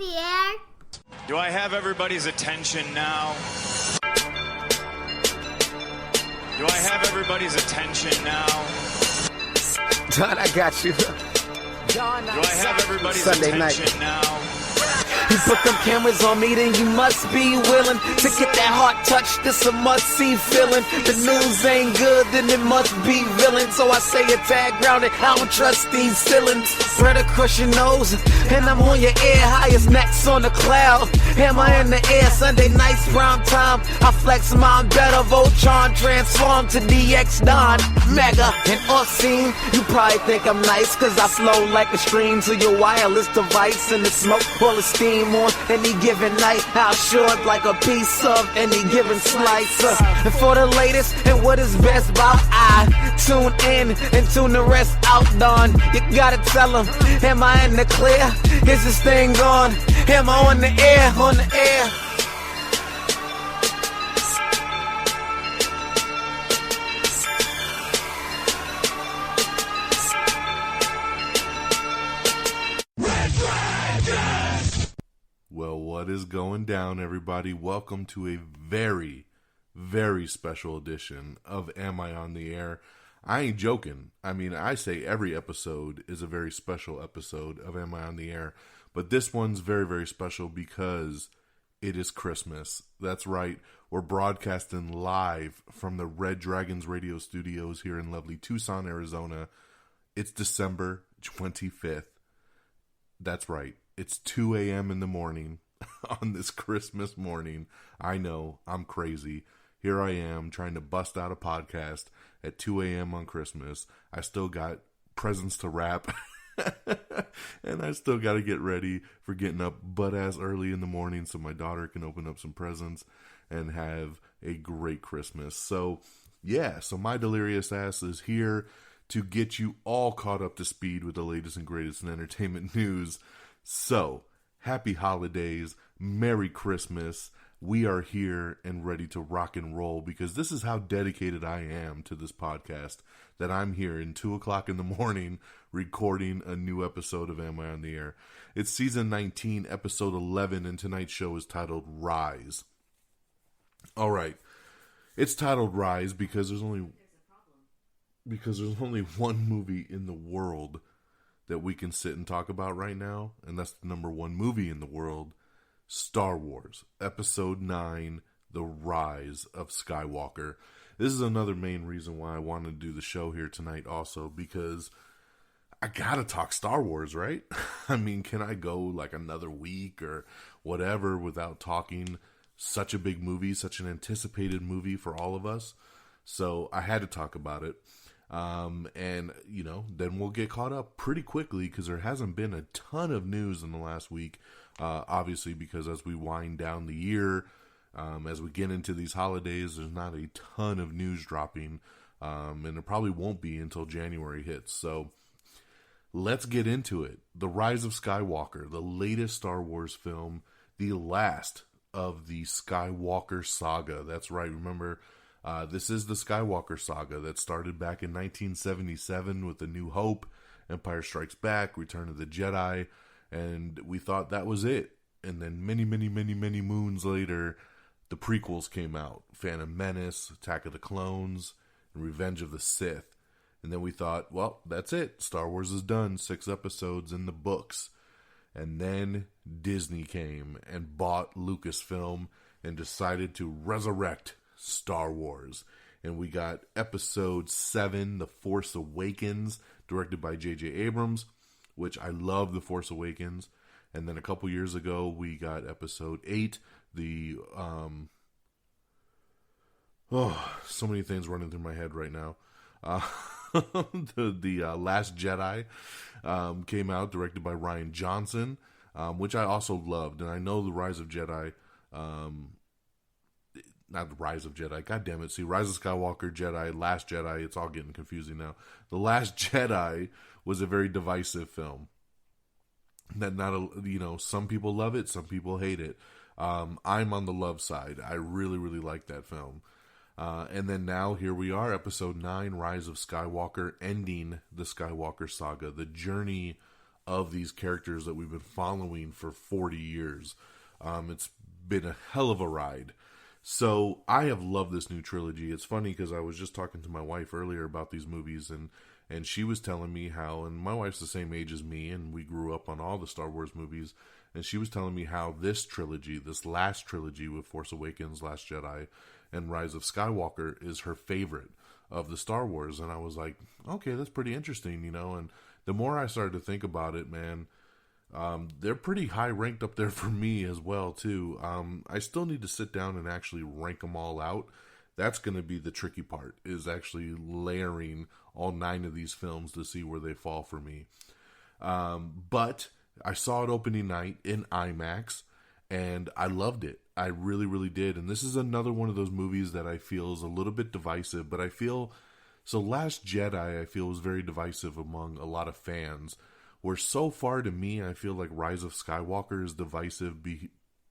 the air? Do I have everybody's attention now? Do I have everybody's attention now? Don, I got you. Do I have everybody's Sunday attention night. now? You put them cameras on me, then you must be willing to get that heart touch. This a must-see feeling. The news ain't good, then it must be villain. So I say a tag grounded, I don't trust these ceilings. Spread across your nose, and I'm on your ear. Highest necks on the cloud. Hammer in the air, Sunday nights, prime time. I flex mine better, Voltron transform to DX Don. Mega and off-scene. You probably think I'm nice, cause I flow like a stream to your wireless device. And the smoke full of steam on any given night. I'll short like a piece of any given slice. And for the latest and what is best about, I tune in and tune the rest out, Don. You gotta tell them, am I in the clear? Is this thing on? Am I on the air? On the air? Well, what is going down, everybody? Welcome to a very, very special edition of Am I on the Air? I ain't joking. I mean, I say every episode is a very special episode of Am I on the Air? But this one's very, very special because it is Christmas. That's right. We're broadcasting live from the Red Dragons radio studios here in lovely Tucson, Arizona. It's December 25th. That's right. It's 2 a.m. in the morning on this Christmas morning. I know, I'm crazy. Here I am trying to bust out a podcast at 2 a.m. on Christmas. I still got presents to wrap. And I still got to get ready for getting up butt-ass early in the morning so my daughter can open up some presents and have a great Christmas. So, yeah, so my delirious ass is here to get you all caught up to speed with the latest and greatest in entertainment news. So, happy holidays, Merry Christmas. We are here and ready to rock and roll because this is how dedicated I am to this podcast, that I'm here in 2 o'clock in the morning recording a new episode of Am I on the Air? It's season 19, episode 11, and tonight's show is titled Rise. All right. It's titled Rise because there's only one movie in the world that we can sit and talk about right now, and that's the number one movie in the world, Star Wars, Episode 9, The Rise of Skywalker. This is another main reason why I wanted to do the show here tonight also, because I gotta talk Star Wars, right? I mean, can I go like another week or whatever without talking such a big movie, such an anticipated movie for all of us? So I had to talk about it. And, you know, then we'll get caught up pretty quickly because there hasn't been a ton of news in the last week. Obviously, because as we wind down the year, as we get into these holidays, there's not a ton of news dropping. And there probably won't be until January hits. So let's get into it. The Rise of Skywalker, the latest Star Wars film, the last of the Skywalker Saga. That's right. Remember, this is the Skywalker Saga that started back in 1977 with A New Hope, Empire Strikes Back, Return of the Jedi, and we thought that was it. And then many, many, many, many moons later, the prequels came out. Phantom Menace, Attack of the Clones, and Revenge of the Sith. And then we thought, well, that's it. Star Wars is done. 6 episodes in the books. And then Disney came and bought Lucasfilm and decided to resurrect Star Wars. And we got Episode 7, The Force Awakens, directed by J.J. Abrams, which I love The Force Awakens. And then a couple years ago, we got Episode 8, so many things running through my head right now. The Last Jedi came out, directed by Rian Johnson, which I also loved. And I know the Rise of Jedi, not the Rise of Jedi, god damn it. See, Rise of Skywalker, Jedi, Last Jedi, it's all getting confusing now. The Last Jedi was a very divisive film. That some people love it, some people hate it. I'm on the love side. I really, really like that film. And then now here we are, Episode 9, Rise of Skywalker, ending the Skywalker Saga, the journey of these characters that we've been following for 40 years. It's been a hell of a ride. So I have loved this new trilogy. It's funny because I was just talking to my wife earlier about these movies, and she was telling me how, and my wife's the same age as me, and we grew up on all the Star Wars movies, and she was telling me how this trilogy, this last trilogy with Force Awakens, Last Jedi, and Rise of Skywalker is her favorite of the Star Wars. And I was like, okay, that's pretty interesting, and the more I started to think about it, man, they're pretty high ranked up there for me as well, too. I still need to sit down and actually rank them all out. That's going to be the tricky part, is actually layering all 9 of these films to see where they fall for me. But I saw it opening night in IMAX, and I loved it. I really, really did. And this is another one of those movies that I feel is a little bit divisive, but I feel... So Last Jedi, I feel, was very divisive among a lot of fans, where so far to me, I feel like Rise of Skywalker is divisive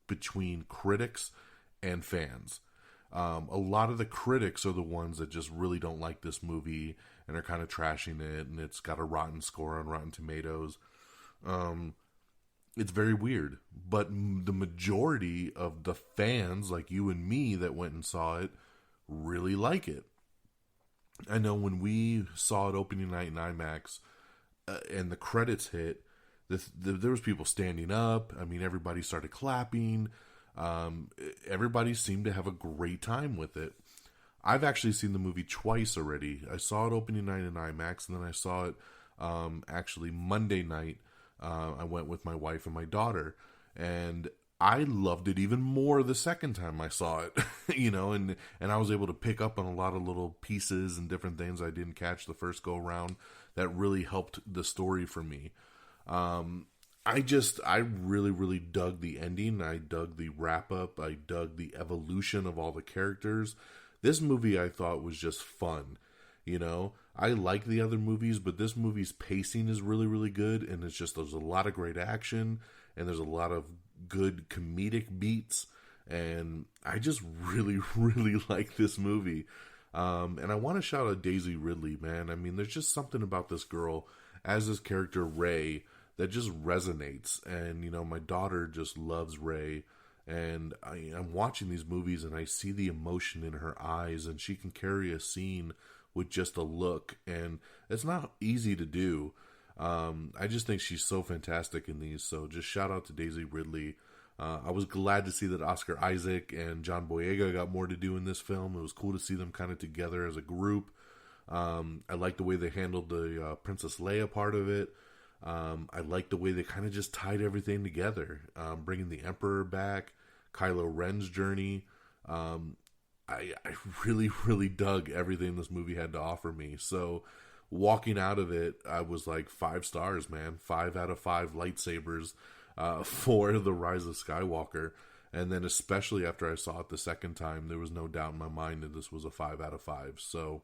between critics and fans. A lot of the critics are the ones that just really don't like this movie and are kind of trashing it, and it's got a rotten score on Rotten Tomatoes. It's very weird, but the majority of the fans, like you and me that went and saw it, really like it. I know when we saw it opening night in IMAX, and the credits hit, there was people standing up. I mean, everybody started clapping. Everybody seemed to have a great time with it. I've actually seen the movie twice already. I saw it opening night in IMAX, and then I saw it actually Monday night. I went with my wife and my daughter, and I loved it even more the second time I saw it, and I was able to pick up on a lot of little pieces and different things I didn't catch the first go around that really helped the story for me. I really, really dug the ending. I dug the wrap up. I dug the evolution of all the characters. This movie I thought was just fun. I like the other movies, but this movie's pacing is really, really good. And it's just, there's a lot of great action, and there's a lot of good comedic beats. And I just really, really like this movie. And I want to shout out Daisy Ridley, man. I mean, there's just something about this girl as this character, Rey, that just resonates. And, my daughter just loves Rey. And I'm watching these movies and I see the emotion in her eyes, and she can carry a scene with just a look. And it's not easy to do. I just think she's so fantastic in these. So just shout out to Daisy Ridley. I was glad to see that Oscar Isaac and John Boyega got more to do in this film. It was cool to see them kind of together as a group. I like the way they handled the Princess Leia part of it. I like the way they kind of just tied everything together, bringing the Emperor back, Kylo Ren's journey. I really, really dug everything this movie had to offer me. So walking out of it, I was like 5 stars, man. 5 out of 5 lightsabers for the Rise of Skywalker. And then especially after I saw it the second time, there was no doubt in my mind that this was a 5 out of 5. So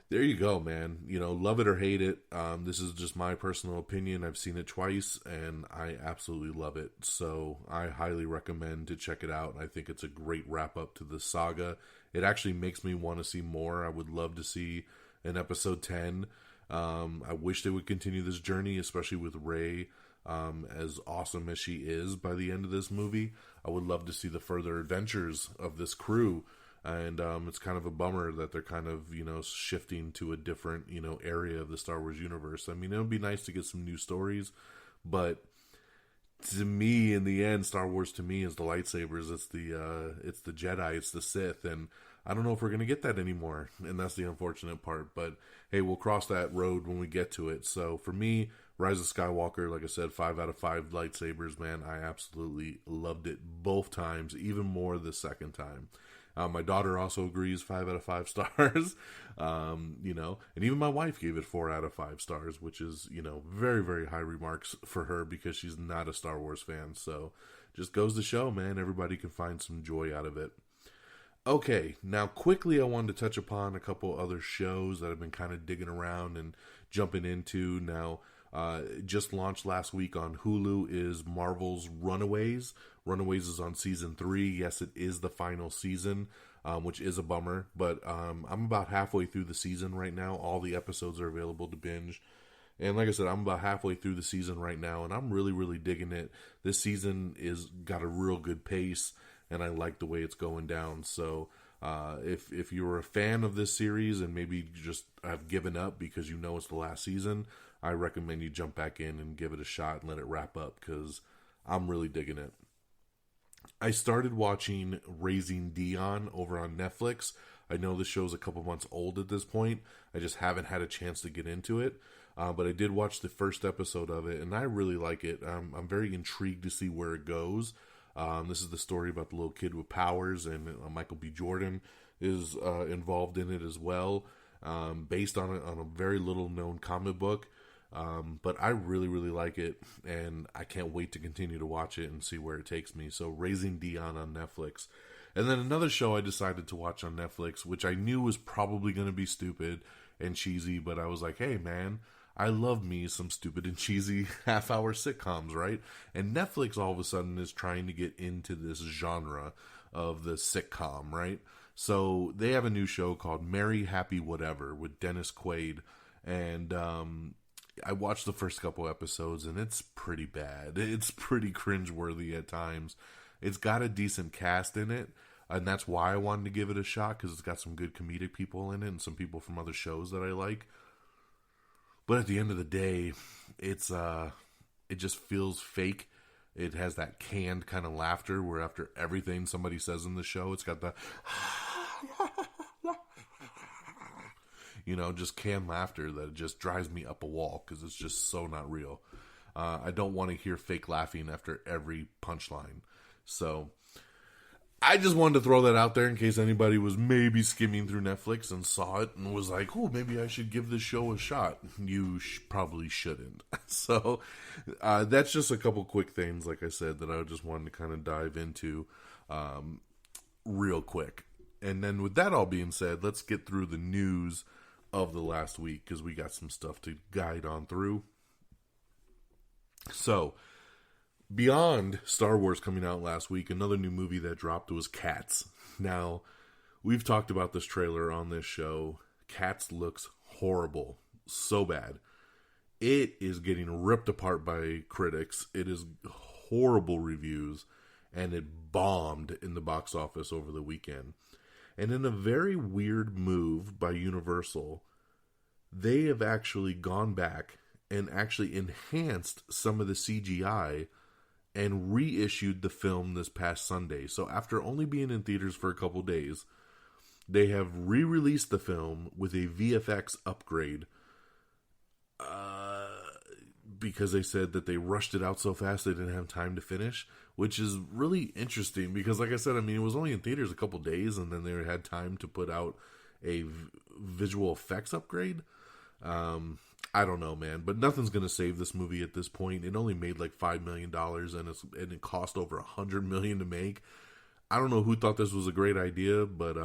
there you go, man. Love it or hate it. This is just my personal opinion. I've seen it twice, and I absolutely love it. So I highly recommend to check it out. I think it's a great wrap-up to the saga. It actually makes me want to see more. I would love to see an episode 10. I wish they would continue this journey, especially with Rey, as awesome as she is by the end of this movie. I would love to see the further adventures of this crew. And it's kind of a bummer that they're kind of, shifting to a different, area of the Star Wars universe. I mean, it would be nice to get some new stories, but to me, in the end, Star Wars to me is the lightsabers. It's the Jedi, it's the Sith, and I don't know if we're going to get that anymore, and that's the unfortunate part. But hey, we'll cross that road when we get to it. So for me, Rise of Skywalker, like I said, 5 out of 5 lightsabers, man. I absolutely loved it both times, even more the second time. My daughter also agrees, 5 out of 5 stars, and even my wife gave it 4 out of 5 stars, which is, very, very high remarks for her because she's not a Star Wars fan. So just goes to show, man, everybody can find some joy out of it. Okay, now quickly I wanted to touch upon a couple other shows that I've been kind of digging around and jumping into. Now, just launched last week on Hulu is Marvel's Runaways. Runaways is on season 3. Yes, it is the final season, which is a bummer, but I'm about halfway through the season right now. All the episodes are available to binge, And like I said, I'm about halfway through the season right now, and I'm really, really digging it. This season is got a real good pace, and I like the way it's going down. So if you're a fan of this series and maybe you just have given up because you know it's the last season, I recommend you jump back in and give it a shot and let it wrap up, because I'm really digging it. I started watching Raising Dion over on Netflix. I know this show's a couple months old at this point. I just haven't had a chance to get into it. But I did watch the first episode of it, and I really like it. I'm very intrigued to see where it goes. This is the story about the little kid with powers, and Michael B. Jordan is involved in it as well, based on a very little-known comic book. But I really, really like it, and I can't wait to continue to watch it and see where it takes me. So Raising Dion on Netflix. And then another show I decided to watch on Netflix, which I knew was probably going to be stupid and cheesy, but I was like, hey, man, I love me some stupid and cheesy half-hour sitcoms, right? And Netflix all of a sudden is trying to get into this genre of the sitcom, right? So they have a new show called Merry Happy Whatever with Dennis Quaid. And I watched the first couple episodes, and it's pretty bad. It's pretty cringeworthy at times. It's got a decent cast in it, and that's why I wanted to give it a shot, because it's got some good comedic people in it and some people from other shows that I like. But at the end of the day, it just feels fake. It has that canned kind of laughter where after everything somebody says in the show, it's got the just canned laughter that just drives me up a wall, because it's just so not real. I don't want to hear fake laughing after every punchline. So I just wanted to throw that out there in case anybody was maybe skimming through Netflix and saw it and was like, oh, maybe I should give this show a shot. You probably shouldn't. So that's just a couple quick things, like I said, that I just wanted to kind of dive into real quick. And then with that all being said, let's get through the news of the last week, because we got some stuff to guide on through. So, beyond Star Wars coming out last week, another new movie that dropped was Cats. Now, we've talked about this trailer on this show. Cats looks horrible. So bad. It is getting ripped apart by critics. It is horrible reviews, and it bombed in the box office over the weekend. And in a very weird move by Universal, they have actually gone back and actually enhanced some of the CGI and reissued the film this past Sunday. So after only being in theaters for a couple days, they have re-released the film with a VFX upgrade, because they said that they rushed it out so fast they didn't have time to finish, which is really interesting because, like I said, I mean, it was only in theaters a couple days, and then they had time to put out a visual effects upgrade. I don't know, man, but nothing's going to save this movie at this point. It only made like $5 million, and it cost over $100 million to make. I don't know who thought this was a great idea, but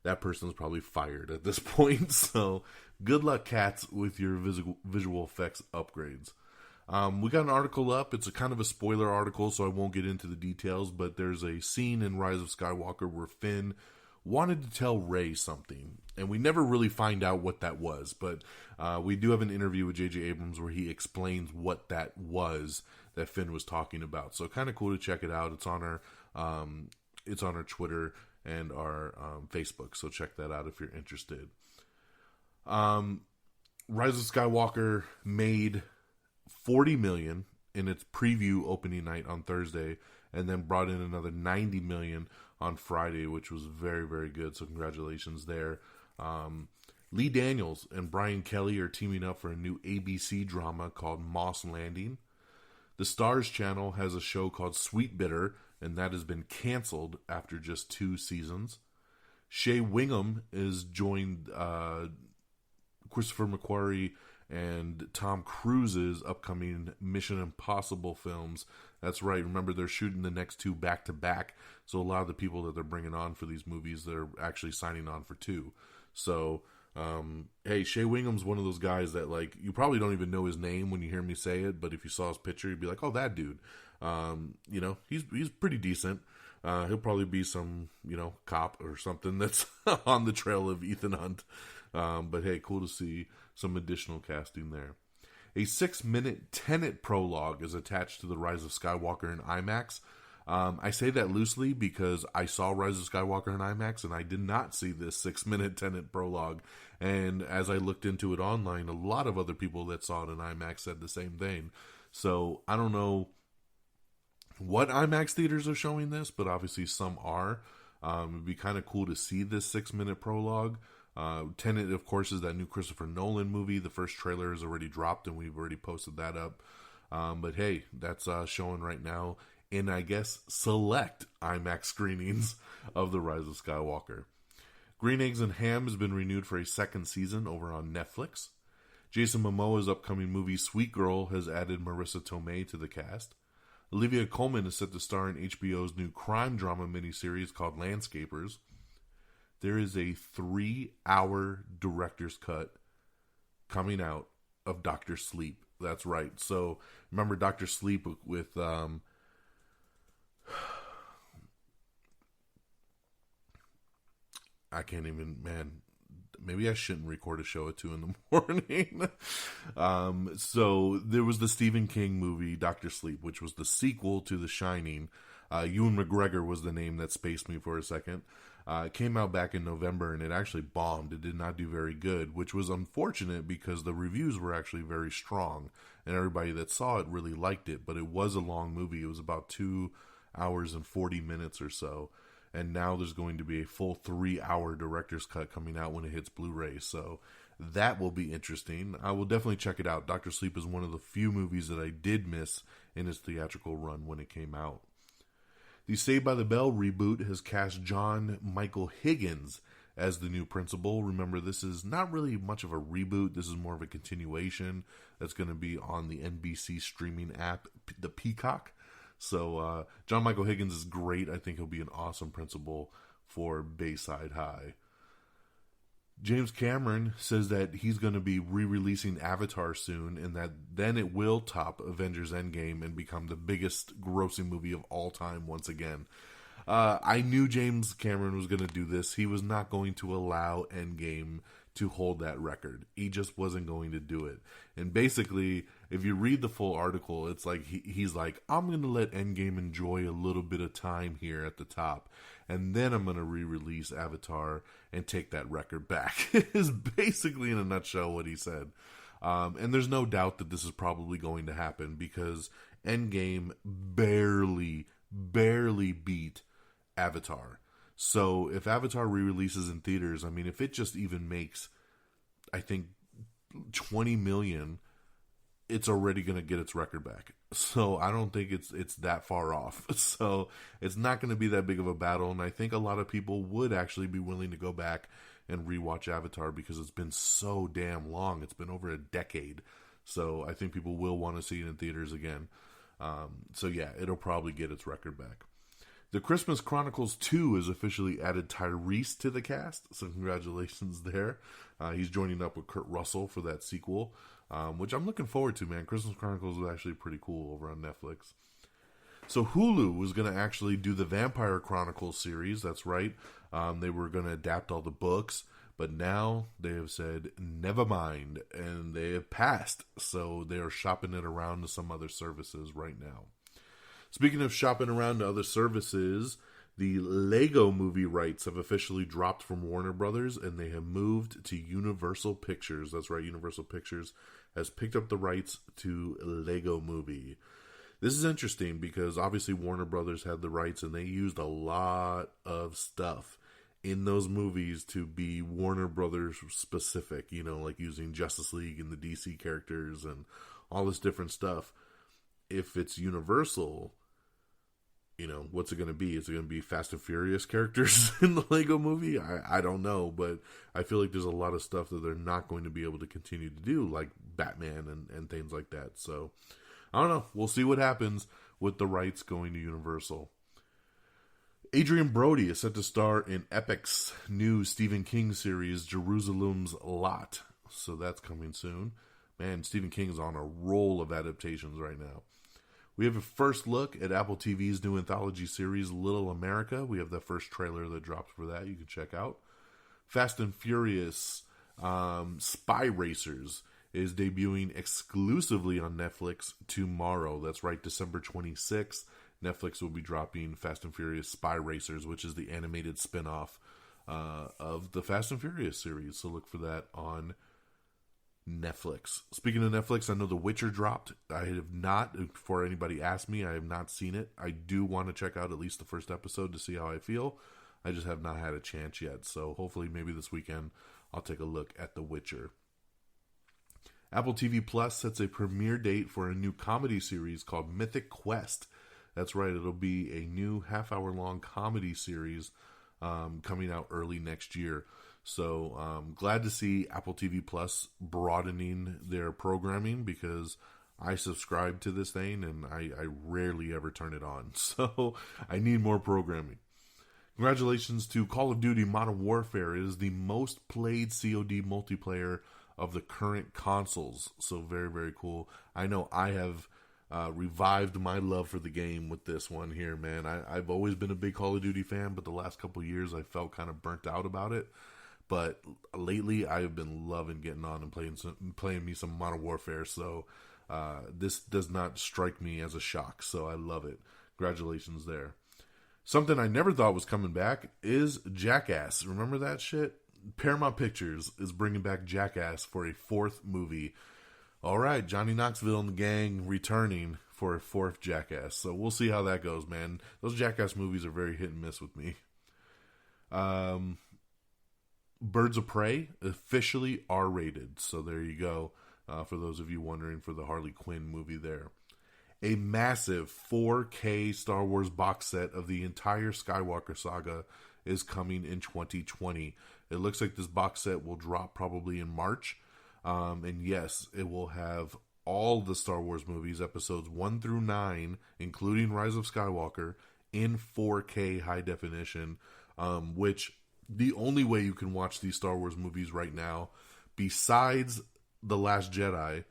that person's probably fired at this point. So good luck, Cats, with your visual effects upgrades. We got an article up. It's a kind of a spoiler article, so I won't get into the details, but there's a scene in Rise of Skywalker where Finn wanted to tell Rey something, and we never really find out what that was, but we do have an interview with J.J. Abrams where he explains what that was that Finn was talking about. So kind of cool to check it out. It's on our Twitter and our Facebook, so check that out if you're interested. Rise of Skywalker made $40 million in its preview opening night on Thursday, and then brought in another $90 million on Friday, which was very, very good. So congratulations there. Lee Daniels and Brian Kelly are teaming up for a new ABC drama called Moss Landing. The Stars Channel has a show called Sweet Bitter, and that has been canceled after just 2 seasons. Shea Wingham is joined Christopher McQuarrie and Tom Cruise's upcoming Mission Impossible films. That's right. Remember, they're shooting the next 2 back-to-back. So a lot of the people that they're bringing on for these movies, they're actually signing on for 2. So, hey, Shea Wingham's one of those guys that, like, you probably don't even know his name when you hear me say it, but if you saw his picture, you'd be like, oh, that dude. He's pretty decent. He'll probably be some, cop or something that's on the trail of Ethan Hunt. But hey, cool to see some additional casting there. A 6-minute Tenet prologue is attached to the Rise of Skywalker in IMAX. I say that loosely because I saw Rise of Skywalker in IMAX and I did not see this 6-minute Tenet prologue. And as I looked into it online, a lot of other people that saw it in IMAX said the same thing. So I don't know what IMAX theaters are showing this, but obviously some are. It'd be kind of cool to see this 6-minute prologue. Tenet, of course, is that new Christopher Nolan movie. The first trailer is already dropped and we've already posted that up. But hey, that's showing right now in, I guess, select IMAX screenings of The Rise of Skywalker. Green Eggs and Ham has been renewed for a second season over on Netflix. Jason Momoa's upcoming movie Sweet Girl has added Marissa Tomei to the cast. Olivia Colman is set to star in HBO's new crime drama miniseries called Landscapers. There is a 3-hour director's cut coming out of Dr. Sleep. That's right. So remember Dr. Sleep with I can't even, man, maybe I shouldn't record a show at 2 in the morning. So there was the Stephen King movie, Dr. Sleep, which was the sequel to The Shining. Ewan McGregor was the name that spaced me for a second. It came out back in November and it actually bombed. It did not do very good, which was unfortunate because the reviews were actually very strong and everybody that saw it really liked it, but it was a long movie. It was about 2 hours and 40 minutes or so. And now there's going to be a full 3-hour director's cut coming out when it hits Blu-ray. So that will be interesting. I will definitely check it out. Dr. Sleep is one of the few movies that I did miss in its theatrical run when it came out. The Saved by the Bell reboot has cast John Michael Higgins as the new principal. Remember, this is not really much of a reboot. This is more of a continuation that's going to be on the NBC streaming app, the Peacock. So John Michael Higgins is great. I think he'll be an awesome principal for Bayside High. James Cameron says that he's going to be re-releasing Avatar soon and that then it will top Avengers Endgame and become the biggest grossing movie of all time once again. I knew James Cameron was going to do this. He was not going to allow Endgame to hold that record. He just wasn't going to do it. And basically, if you read the full article, it's like he's like, I'm going to let Endgame enjoy a little bit of time here at the top, and then I'm going to re-release Avatar and take that record back. Is basically in a nutshell what he said. And there's no doubt that this is probably going to happen because Endgame barely beat Avatar. So if Avatar re-releases in theaters, I mean, if it just even makes, I think, 20 million, it's already going to get its record back. So I don't think it's that far off. So it's not going to be that big of a battle. And I think a lot of people would actually be willing to go back and rewatch Avatar because it's been so damn long. It's been over a decade. So I think people will want to see it in theaters again. So yeah, it'll probably get its record back. The Christmas Chronicles 2 has officially added Tyrese to the cast, so congratulations there. He's joining up with Kurt Russell for that sequel, which I'm looking forward to, man. Christmas Chronicles is actually pretty cool over on Netflix. So Hulu was going to actually do the Vampire Chronicles series, that's right. They were going to adapt all the books, but now they have said, never mind, and they have passed. So they are shopping it around to some other services right now. Speaking of shopping around to other services, the Lego movie rights have officially dropped from Warner Brothers and they have moved to Universal Pictures. That's right, Universal Pictures has picked up the rights to Lego Movie. This is interesting because obviously Warner Brothers had the rights and they used a lot of stuff in those movies to be Warner Brothers specific, you know, like using Justice League and the DC characters and all this different stuff. If it's Universal, you know, what's it going to be? Is it going to be Fast and Furious characters in the Lego movie? I don't know, but I feel like there's a lot of stuff that they're not going to be able to continue to do, like Batman and things like that. So, I don't know. We'll see what happens with the rights going to Universal. Adrian Brody is set to star in Epic's new Stephen King series, Jerusalem's Lot. So that's coming soon. Man, Stephen King is on a roll of adaptations right now. We have a first look at Apple TV's new anthology series, Little America. We have the first trailer that dropped for that. You can check out. Fast and Furious Spy Racers is debuting exclusively on Netflix tomorrow. That's right, December 26th. Netflix will be dropping Fast and Furious Spy Racers, which is the animated spin-off of the Fast and Furious series. So look for that on Netflix. Speaking of Netflix, I know The Witcher dropped. I have not, before anybody asked me, I have not seen it. I do want to check out at least the first episode to see how I feel. I just have not had a chance yet. So hopefully maybe this weekend I'll take a look at The Witcher. Apple TV Plus sets a premiere date for a new comedy series called Mythic Quest. That's right, it'll be a new half-hour-long comedy series coming out early next year. So glad to see Apple TV Plus broadening their programming, because I subscribe to this thing and I rarely ever turn it on. So I need more programming. Congratulations to Call of Duty Modern Warfare. It is the most played COD multiplayer of the current consoles. So very, very cool. I know I have revived my love for the game with this one here, man. I've always been a big Call of Duty fan, but the last couple of years I felt kind of burnt out about it. But lately I've been loving getting on and playing me some Modern Warfare. So this does not strike me as a shock. So I love it. Congratulations there. Something I never thought was coming back is Jackass. Remember that shit? Paramount Pictures is bringing back Jackass for a fourth movie. All right, Johnny Knoxville and the gang returning for a fourth Jackass. So we'll see how that goes, man. Those Jackass movies are very hit and miss with me. Birds of Prey, officially R-rated. So there you go, for those of you wondering, for the Harley Quinn movie there. A massive 4K Star Wars box set of the entire Skywalker saga is coming in 2020. It looks like this box set will drop probably in March. And yes, it will have all the Star Wars movies, episodes 1 through 9, including Rise of Skywalker, in 4K high definition, which the only way you can watch these Star Wars movies right now, besides The Last Jedi,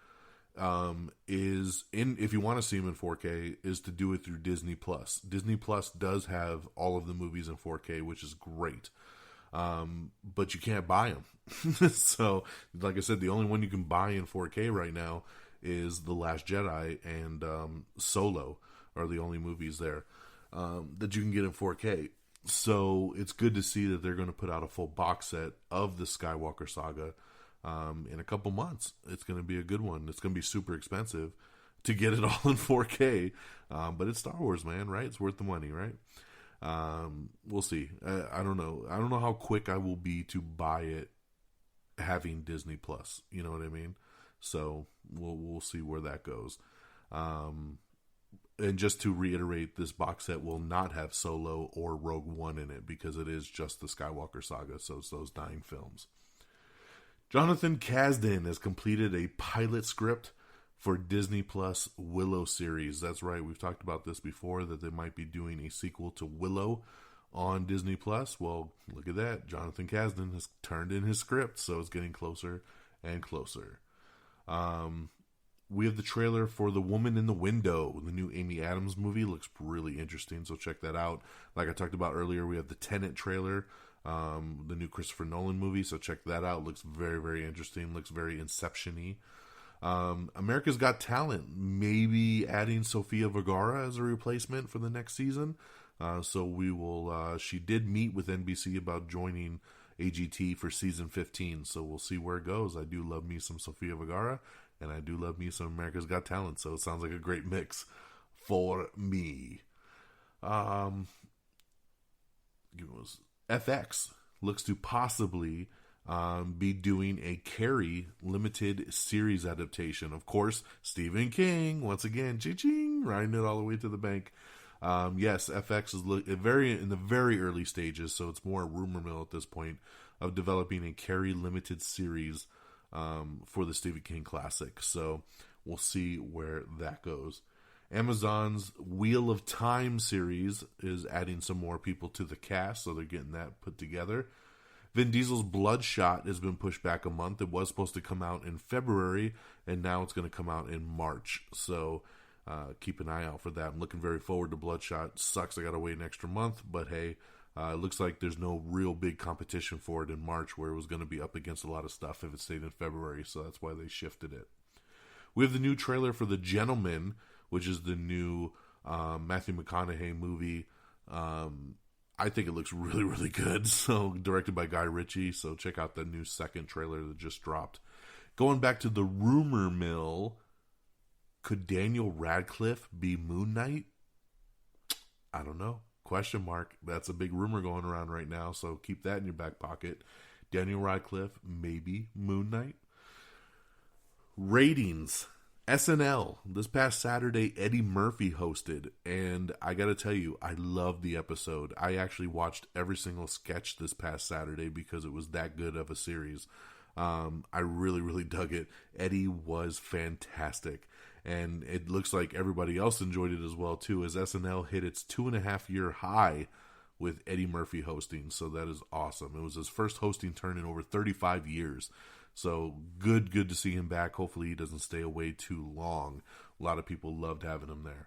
is if you want to see them in 4K, is to do it through Disney Plus. Disney Plus does have all of the movies in 4K, which is great. But you can't buy them. So, like I said, the only one you can buy in 4K right now is The Last Jedi and Solo are the only movies there that you can get in 4K. So it's good to see that they're going to put out a full box set of the Skywalker saga in a couple months. It's going to be a good one. It's going to be super expensive to get it all in 4K, but it's Star Wars, man, right? It's worth the money, right? We'll see. I don't know. I don't know how quick I will be to buy it having Disney Plus. You know what I mean? So we'll see where that goes. And just to reiterate, this box set will not have Solo or Rogue One in it, because it is just the Skywalker saga. So it's those 9 films. Jonathan Kasdan has completed a pilot script for Disney Plus Willow series. That's right, we've talked about this before, that they might be doing a sequel to Willow on Disney Plus. Well, look at that. Jonathan Kasdan has turned in his script, so it's getting closer and closer. We have the trailer for The Woman in the Window. The new Amy Adams movie looks really interesting, so check that out. Like I talked about earlier, we have the Tenet trailer, the new Christopher Nolan movie, so check that out. Looks very, very interesting. Looks very Inception-y. America's Got Talent, maybe adding Sofia Vergara as a replacement for the next season. So we will, she did meet with NBC about joining AGT for season 15, so we'll see where it goes. I do love me some Sofia Vergara, and I do love me some America's Got Talent, so it sounds like a great mix for me. FX looks to possibly be doing a Carrie limited series adaptation. Of course, Stephen King, once again, ching, riding it all the way to the bank. Yes, FX is in the very early stages, so it's more a rumor mill at this point, of developing a Carrie limited series for the Stephen King classic. So we'll see where that goes. Amazon's Wheel of Time series is adding some more people to the cast, so they're getting that put together. Vin Diesel's Bloodshot has been pushed back a month. It was supposed to come out in February, and now it's going to come out in March. So keep an eye out for that. I'm looking very forward to Bloodshot. Sucks I got to wait an extra month, but hey, It looks like there's no real big competition for it in March, where it was going to be up against a lot of stuff if it stayed in February, so that's why they shifted it. We have the new trailer for The Gentleman, which is the new Matthew McConaughey movie. I think it looks really, really good. So, directed by Guy Ritchie. So, check out the new second trailer that just dropped. Going back to the rumor mill, could Daniel Radcliffe be Moon Knight? I don't know. Question mark. That's a big rumor going around right now. So, keep that in your back pocket. Daniel Radcliffe, maybe Moon Knight. Ratings. SNL. This past Saturday, Eddie Murphy hosted, and I gotta tell you, I loved the episode. I actually watched every single sketch this past Saturday because it was that good of a series. I really, really dug it. Eddie was fantastic, and it looks like everybody else enjoyed it as well, too, as SNL hit its 2.5-year high with Eddie Murphy hosting, so that is awesome. It was his first hosting turn in over 35 years. So good to see him back. Hopefully he doesn't stay away too long. A lot of people loved having him there.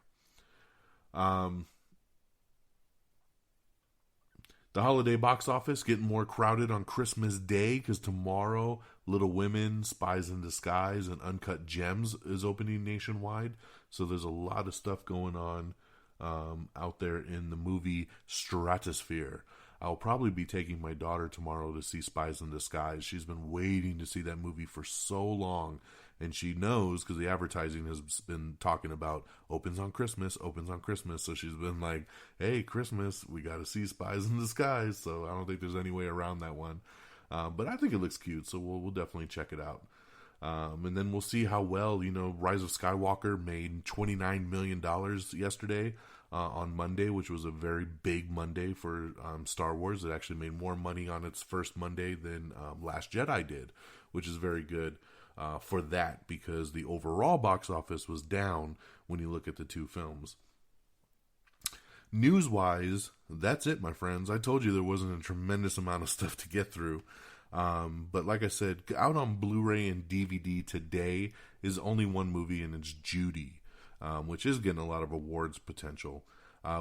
The holiday box office getting more crowded on Christmas Day because tomorrow Little Women, Spies in Disguise, and Uncut Gems is opening nationwide. So there's a lot of stuff going on out there in the movie stratosphere. I'll probably be taking my daughter tomorrow to see Spies in Disguise. She's been waiting to see that movie for so long, and she knows because the advertising has been talking about opens on Christmas. So she's been like, hey, Christmas, we got to see Spies in Disguise. So I don't think there's any way around that one. But I think it looks cute, so we'll definitely check it out. And then we'll see how well, Rise of Skywalker made $29 million yesterday. On Monday, which was a very big Monday for Star Wars. It actually made more money on its first Monday than Last Jedi did, which is very good for that because the overall box office was down when you look at the two films. News-wise, that's it, my friends. I told you there wasn't a tremendous amount of stuff to get through. But like I said, out on Blu-ray and DVD today is only one movie, and it's Judy. Which is getting a lot of awards potential.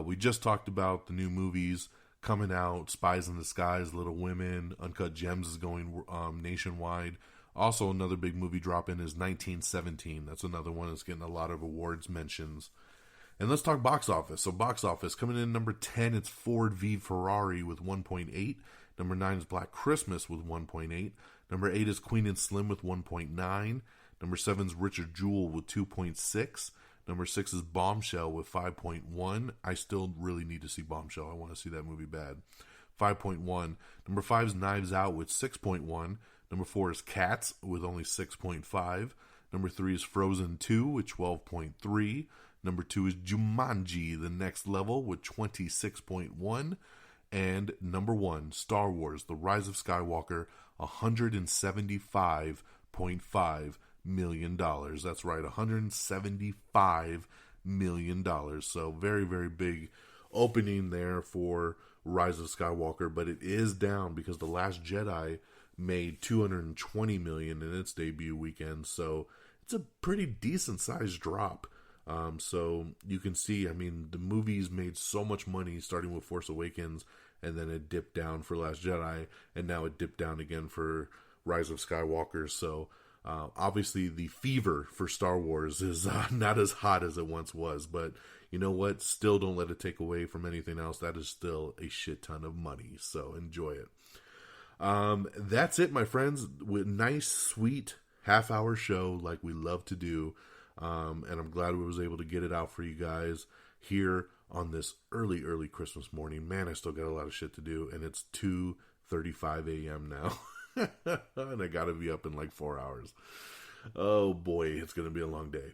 We just talked about the new movies coming out, Spies in Disguise, Little Women, Uncut Gems is going nationwide. Also, another big movie dropping is 1917. That's another one that's getting a lot of awards mentions. And let's talk box office. So box office, coming in number 10, it's Ford v Ferrari with 1.8. Number 9 is Black Christmas with 1.8. Number 8 is Queen and Slim with 1.9. Number 7 is Richard Jewell with 2.6. Number 6 is Bombshell with 5.1. I still really need to see Bombshell. I want to see that movie bad. 5.1. Number 5 is Knives Out with 6.1. Number 4 is Cats with only 6.5. Number 3 is Frozen 2 with 12.3. Number 2 is Jumanji, The Next Level with 26.1. And number 1, Star Wars, The Rise of Skywalker, $175.5 million. That's right, $175 million. So very, very big opening there for Rise of Skywalker, but it is down because The Last Jedi made $220 million in its debut weekend. So it's a pretty decent sized drop. So you can see, the movies made so much money starting with Force Awakens, and then it dipped down for Last Jedi, and now it dipped down again for Rise of Skywalker. So obviously the fever for Star Wars is not as hot as it once was, but you know what? Still don't let it take away from anything else. That is still a shit ton of money, so enjoy it. That's it, my friends. With nice, sweet half-hour show like we love to do, and I'm glad we was able to get it out for you guys here on this early Christmas morning. Man, I still got a lot of shit to do, and it's 2:35 a.m. now. And I gotta be up in like 4 hours. Oh boy, it's gonna be a long day.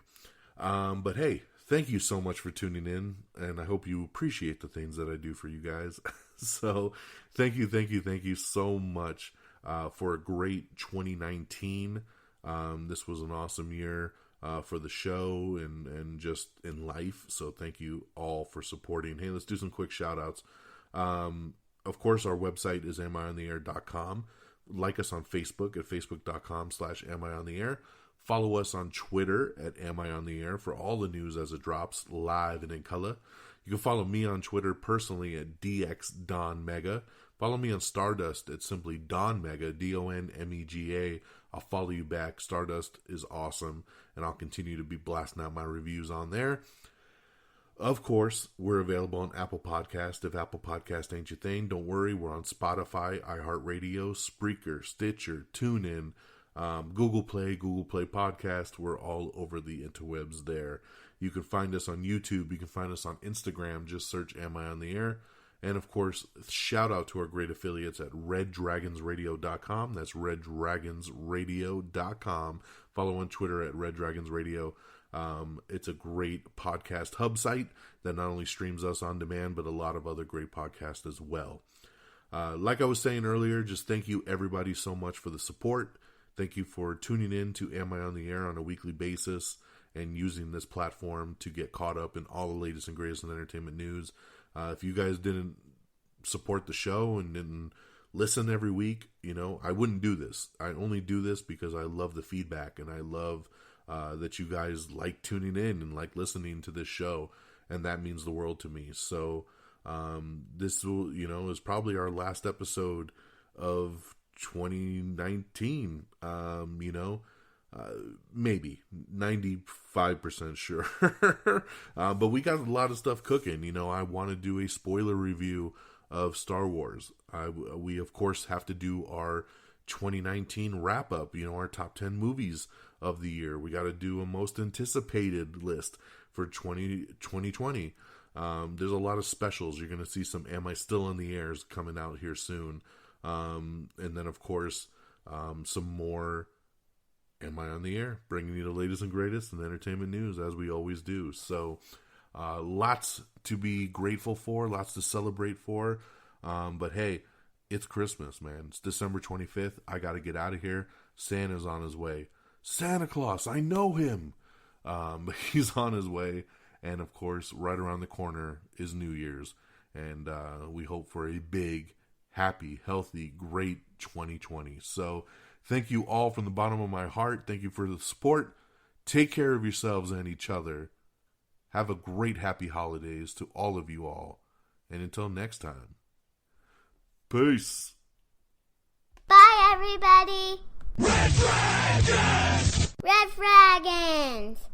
But hey, thank you so much for tuning in, and I hope you appreciate the things that I do for you guys. So thank you so much for a great 2019. This was an awesome year for the show and just in life. So thank you all for supporting. Hey, let's do some quick shout outs. Of course, our website is amiontheair.com. Like us on Facebook at facebook.com/amiontheair. Follow us on Twitter at amiontheair for all the news as it drops live and in color. You can follow me on Twitter personally at DXDonMega. Follow me on Stardust at simply Don Mega, DonMega. I'll follow you back. Stardust is awesome, and I'll continue to be blasting out my reviews on there. Of course, we're available on Apple Podcast. If Apple Podcast ain't your thing, don't worry. We're on Spotify, iHeartRadio, Spreaker, Stitcher, TuneIn, Google Play Podcast. We're all over the interwebs there. You can find us on YouTube. You can find us on Instagram. Just search Am I on the Air? And, of course, shout out to our great affiliates at reddragonsradio.com. That's reddragonsradio.com. Follow on Twitter at reddragonsradio. It's a great podcast hub site that not only streams us on demand, but a lot of other great podcasts as well. Like I was saying earlier, just thank you everybody so much for the support. Thank you for tuning in to Am I on the Air on a weekly basis and using this platform to get caught up in all the latest and greatest in entertainment news. If you guys didn't support the show and didn't listen every week, I wouldn't do this. I only do this because I love the feedback, and I love that you guys like tuning in and like listening to this show, and that means the world to me. So this will, is probably our last episode of 2019. Maybe 95% sure. But we got a lot of stuff cooking. I want to do a spoiler review of Star Wars. We of course have to do our 2019 wrap up, our top 10 movies of the year. We got to do a most anticipated list for 2020. There's a lot of specials. You're going to see some Am I Still on the Airs coming out here soon. And then of course, some more Am I on the Air, bringing you the latest and greatest in entertainment news, as we always do. So, lots to be grateful for, lots to celebrate for. But hey, it's Christmas, man. It's December 25th. I got to get out of here. Santa's on his way. Santa Claus, I know him. But he's on his way. And of course, right around the corner is New Year's. And we hope for a big, happy, healthy, great 2020. So, thank you all from the bottom of my heart. Thank you for the support. Take care of yourselves and each other. Have a great happy holidays to all of you all. And until next time, peace. Bye, everybody. Red Dragons! Red Dragons!